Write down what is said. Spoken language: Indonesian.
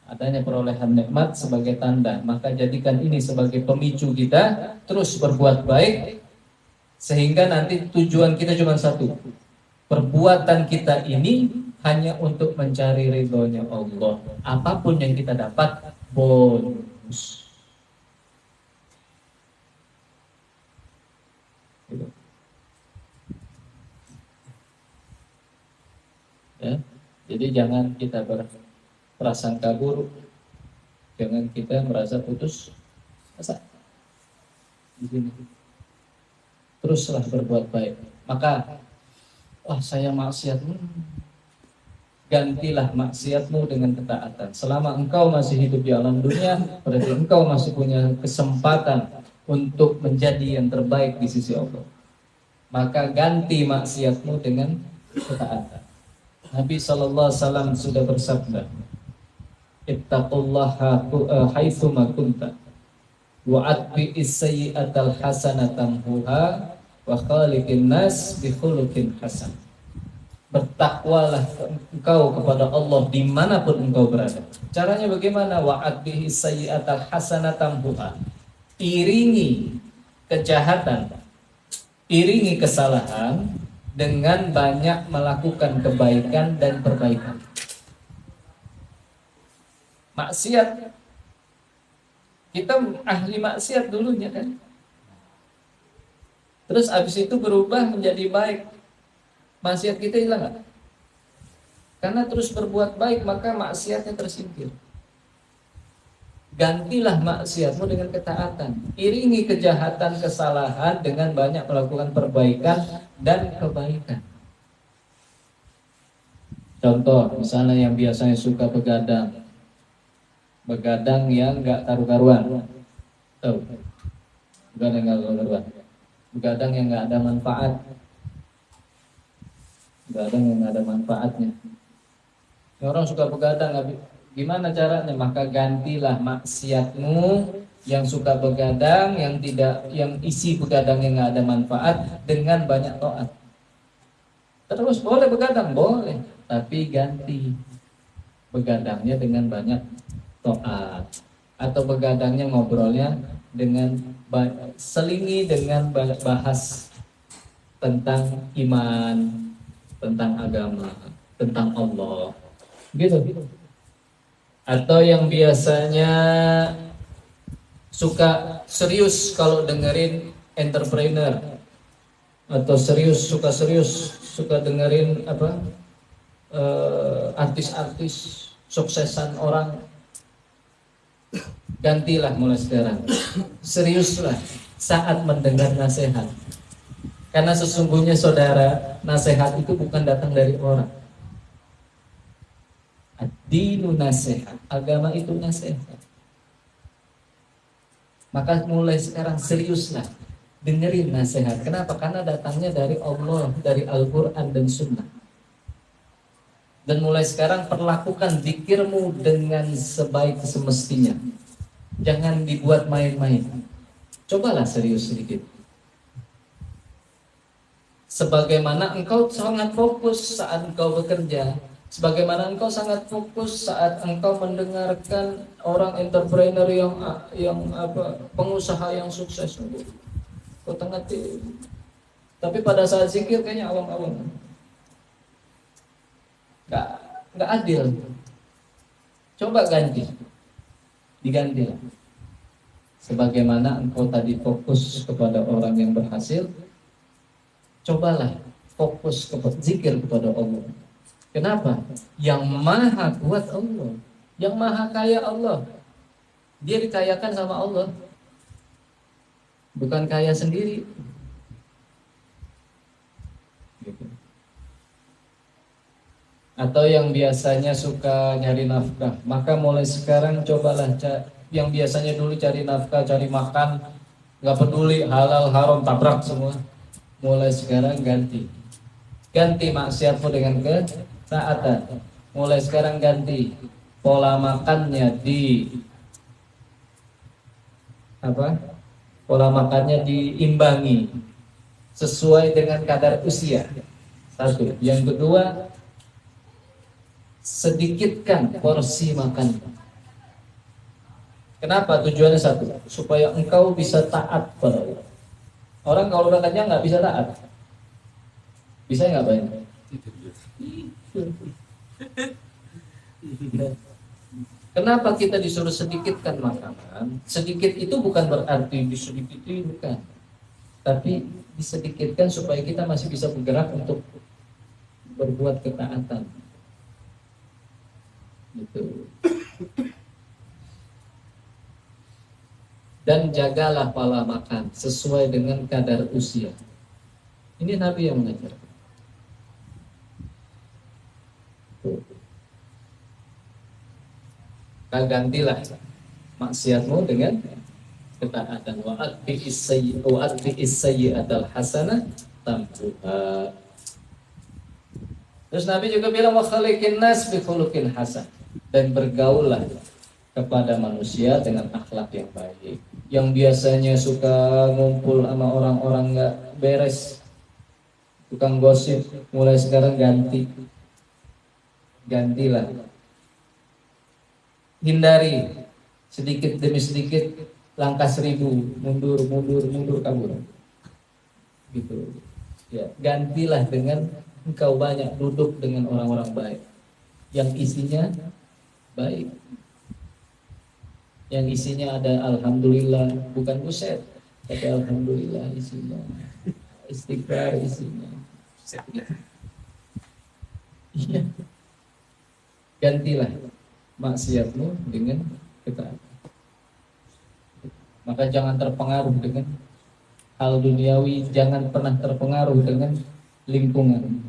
adanya perolehan nikmat sebagai tanda, maka jadikan ini sebagai pemicu kita terus berbuat baik, sehingga nanti tujuan kita cuma satu, perbuatan kita ini hanya untuk mencari ridhonya Allah. Apapun yang kita dapat bonus. Ya, jadi jangan kita berprasangka buruk, jangan kita merasa putus asa. Di sini teruslah berbuat baik. Maka, saya maksiat, gantilah maksiatmu dengan ketaatan. Selama engkau masih hidup di alam dunia, berarti engkau masih punya kesempatan untuk menjadi yang terbaik di sisi Allah. Maka ganti maksiatmu dengan ketaatan. Nabi SAW sudah bersabda, ittaqullaha haitsu ma kunta wa atbi'is sayyi'atal hasanatan tamhuha wa khaliqin nas bi khuluqin hasan. Bertakwalah engkau kepada Allah dimanapun engkau berada. Caranya bagaimana? Wa atbi'is sayyi'atal hasanatan tamhuha. Iringi kejahatan, iringi kesalahan dengan banyak melakukan kebaikan dan perbaikan. Maksiat, kita ahli maksiat dulunya kan. Terus abis itu berubah menjadi baik, maksiat kita hilang gak? Karena terus berbuat baik maka maksiatnya tersingkir. Gantilah maksiatmu dengan ketaatan. Iringi kejahatan, kesalahan dengan banyak melakukan perbaikan dan kebaikan. Contoh, misalnya yang biasanya suka begadang yang nggak karu-karuan. Tahu? Begadang nggak karu-karuan. Begadang yang nggak ada manfaat. Begadang yang nggak ada manfaatnya. Orang suka begadang, gimana caranya? Maka gantilah maksiatmu yang suka begadang, yang isi begadang yang nggak ada manfaat dengan banyak taat. Terus boleh begadang, boleh, tapi ganti begadangnya dengan banyak taat, atau begadangnya ngobrolnya dengan selingi dengan banyak bahas tentang iman, tentang agama, tentang Allah, gitu. Atau yang biasanya suka serius kalau dengerin entrepreneur, atau suka dengerin artis-artis suksesan orang, gantilah mulai sekarang, seriuslah saat mendengar nasihat. Karena sesungguhnya saudara, nasihat itu bukan datang dari orang. Ad-dinu nasihat, agama itu nasihat. Maka mulai sekarang seriuslah dengerin nasihat. Kenapa? Karena datangnya dari Allah, dari Al-Quran dan Sunnah. Dan mulai sekarang perlakukan zikirmu dengan sebaik semestinya. Jangan dibuat main-main. Cobalah serius sedikit. Sebagaimana engkau sangat fokus saat engkau bekerja, sebagaimana engkau sangat fokus saat engkau mendengarkan orang entrepreneur yang pengusaha yang sukses, kau tengah tapi pada saat zikir kayaknya awam-awam, nggak adil. Coba diganti. Sebagaimana engkau tadi fokus kepada orang yang berhasil, cobalah fokus kepada zikir kepada Allah. Kenapa? Yang maha kuat Allah, yang maha kaya Allah. Dia dikayakan sama Allah, bukan kaya sendiri. Gitu. Atau yang biasanya suka nyari nafkah, maka mulai sekarang cobalah yang biasanya dulu cari nafkah, cari makan, nggak peduli halal haram tabrak semua. Mulai sekarang ganti maksiatmu dengan ketaatan. Mulai sekarang ganti pola makannya pola makannya diimbangi sesuai dengan kadar usia. Satu. Yang kedua, sedikitkan porsi makan. Kenapa? Tujuannya satu, supaya engkau bisa taat pada Allah. Orang kalau udah kenyang nggak bisa taat. Bisa nggak Pak? Kenapa kita disuruh sedikitkan makanan? Sedikit itu bukan berarti disedikit itu bukan. Tapi disedikitkan supaya kita masih bisa bergerak untuk berbuat ketaatan. Gitu. Dan jagalah pola makan sesuai dengan kadar usia. Ini Nabi yang mengajarkan. Maka gantilah maksiatmu dengan ketaatan. Wa atbi'is sayyi'atal hasanah tamhuha. Terus Nabi juga bilang wa khaliqin nas bi khuluqin hasan, dan bergaullah kepada manusia dengan akhlak yang baik. Yang biasanya suka ngumpul sama orang-orang nggak beres, tukang gosip, mulai sekarang gantilah. Hindari sedikit demi sedikit, langkah 1000, mundur kabur. Gitu. Ya, gantilah dengan engkau banyak duduk dengan orang-orang baik yang isinya baik. Yang isinya ada alhamdulillah, bukan buset, tapi alhamdulillah isinya. Istighfar isinya. Iya. Gantilah maksiatmu dengan ketaatan. Maka jangan terpengaruh dengan hal duniawi, jangan pernah terpengaruh dengan lingkungan.